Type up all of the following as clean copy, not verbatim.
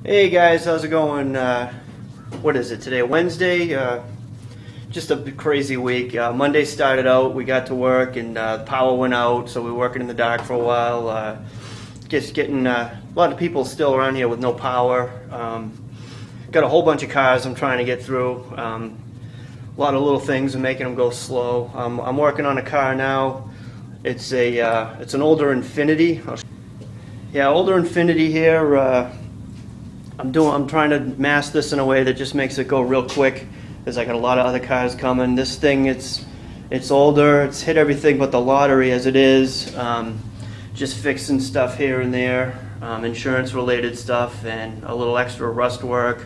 Hey guys, how's it going? What is it today? Wednesday? Just a crazy week. Monday started out, we got to work and the power went out, so we were working in the dark for a while. Just getting a lot of people still around here with no power. Got a whole bunch of cars I'm trying to get through. A lot of little things and making them go slow. I'm working on a car now. It's an older Infiniti. Yeah, older Infiniti here. I'm trying to mask this in a way that just makes it go real quick, because I got a lot of other cars coming. This thing, it's older, it's hit everything but the lottery as it is. Just fixing stuff here and there, insurance related stuff and a little extra rust work.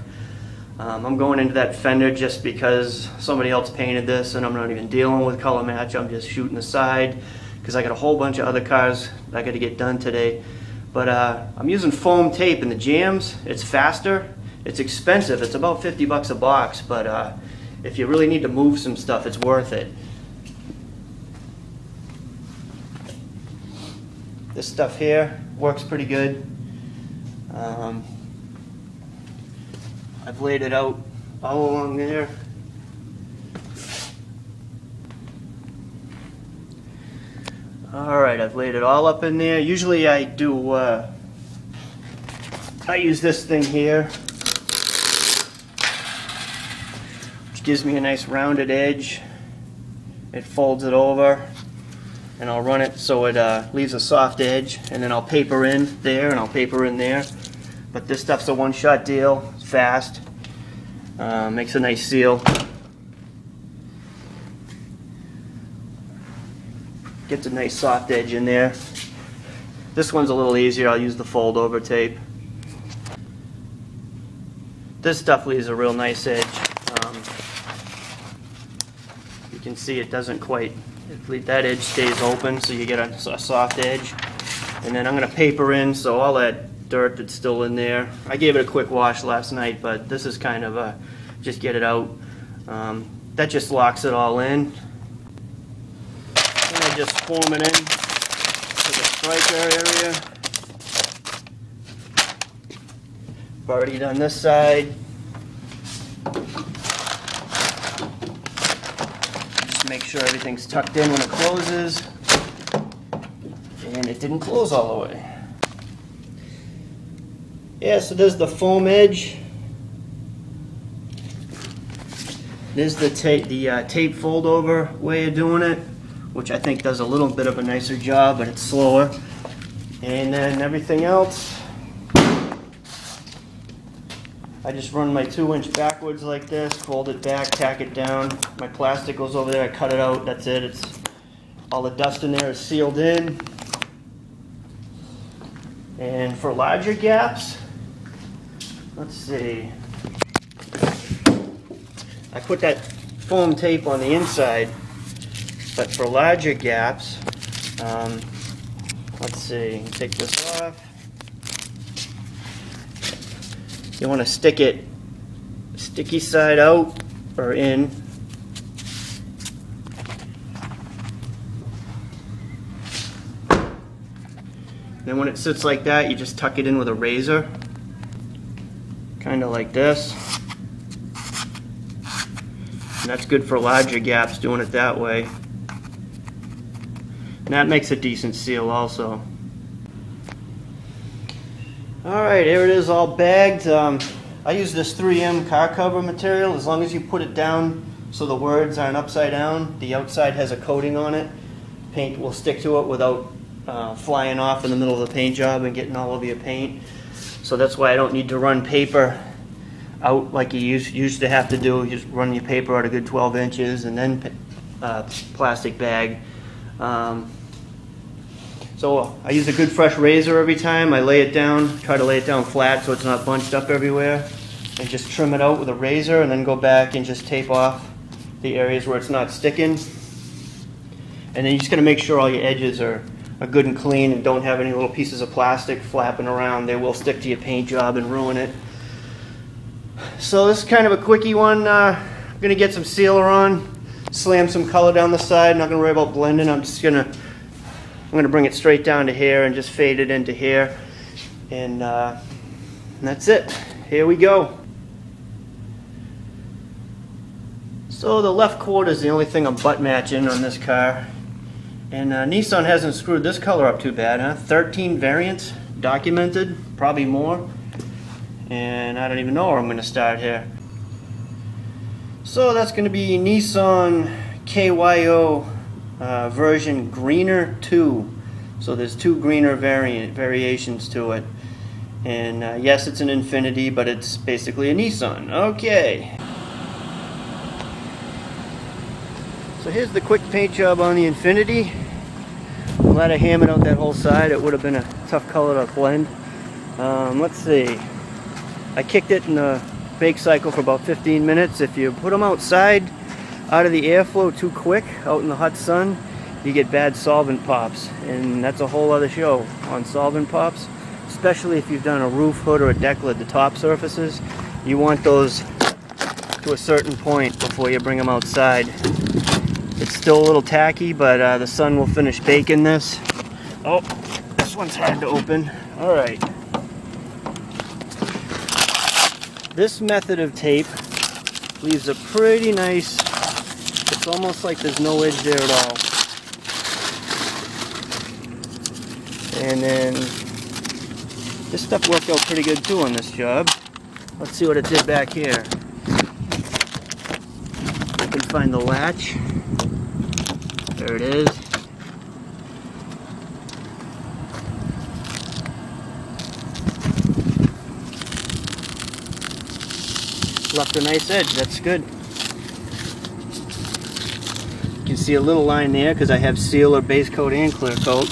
I'm going into that fender just because somebody else painted this and I'm not even dealing with color match. I'm just shooting the side because I got a whole bunch of other cars I got to get done today. But I'm using foam tape in the jambs. It's faster, it's expensive, it's about 50 bucks a box, but if you really need to move some stuff, it's worth it. This stuff here works pretty good. I've laid it out all along there. Alright, I've laid it all up in there. Usually I do, I use this thing here, which gives me a nice rounded edge. It folds it over, and I'll run it so it leaves a soft edge, and then I'll paper in there and I'll paper in there. But this stuff's a one-shot deal. It's fast. Makes a nice seal. Gets a nice soft edge in there. This one's a little easier. I'll use the fold over tape. This stuff leaves a real nice edge. You can see it doesn't quite, that edge stays open, so you get a soft edge. And then I'm going to paper in so all that dirt that's still in there. I gave it a quick wash last night, but this is kind of just get it out. That just locks it all in. And I just form it in to the striker area. I've already done this side. Just make sure everything's tucked in when it closes. And it didn't close all the way. Yeah, so there's the foam edge. There's the tape fold over way of doing it, which I think does a little bit of a nicer job, but it's slower. And then everything else, I just run my 2-inch backwards like this, fold it back, tack it down. My plastic goes over there, I cut it out, that's it. It's all the dust in there is sealed in. And for larger gaps, let's see, I put that foam tape on the inside, but for larger gaps, let's see, take this off. You want to stick it sticky side out or in. Then when it sits like that, you just tuck it in with a razor, kind of like this. And that's good for larger gaps, doing it that way. And that makes a decent seal also. Alright, here it is all bagged. I use this 3M car cover material. As long as you put it down so the words aren't upside down, the outside has a coating on it. Paint will stick to it without flying off in the middle of the paint job and getting all over your paint. So that's why I don't need to run paper out like you used to have to do. You just run your paper out a good 12 inches and then plastic bag. So I use a good fresh razor every time. I lay it down, try to lay it down flat so it's not bunched up everywhere, and just trim it out with a razor and then go back and just tape off the areas where it's not sticking. And then you just got to make sure all your edges are good and clean and don't have any little pieces of plastic flapping around. They will stick to your paint job and ruin it. So this is kind of a quickie one. I'm going to get some sealer on, slam some color down the side. Not going to worry about blending. I'm going to bring it straight down to here and just fade it into here. And that's it. here we go. So the left quarter is the only thing I'm butt matching on this car. And Nissan hasn't screwed this color up too bad, huh? 13 variants documented, probably more. And I don't even know where I'm going to start here. So that's going to be Nissan KYO version Greener 2. So there's 2 greener variations to it. And yes, it's an Infiniti, but it's basically a Nissan. Okay. So here's the quick paint job on the Infiniti. I'm glad I hammered out that whole side. It would have been a tough color to blend. Let's see. I kicked it in the bake cycle for about 15 minutes. If you put them outside, out of the airflow too quick, out in the hot sun, you get bad solvent pops. And that's a whole other show on solvent pops. Especially if you've done a roof, hood, or a deck lid, the top surfaces. You want those to a certain point before you bring them outside. It's still a little tacky, but the sun will finish baking this. Oh, this one's hard to open. All right. This method of tape leaves a pretty nice, it's almost like there's no edge there at all. And then this stuff worked out pretty good too on this job. Let's see what it did back here. I can find the latch. There it is. Left a nice edge, that's good. You can see a little line there because I have seal or base coat and clear coat.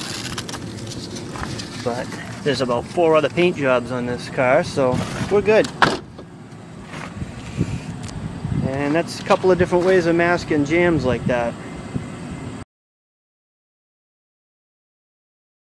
But there's about 4 other paint jobs on this car, so we're good. And that's a couple of different ways of masking jams like that.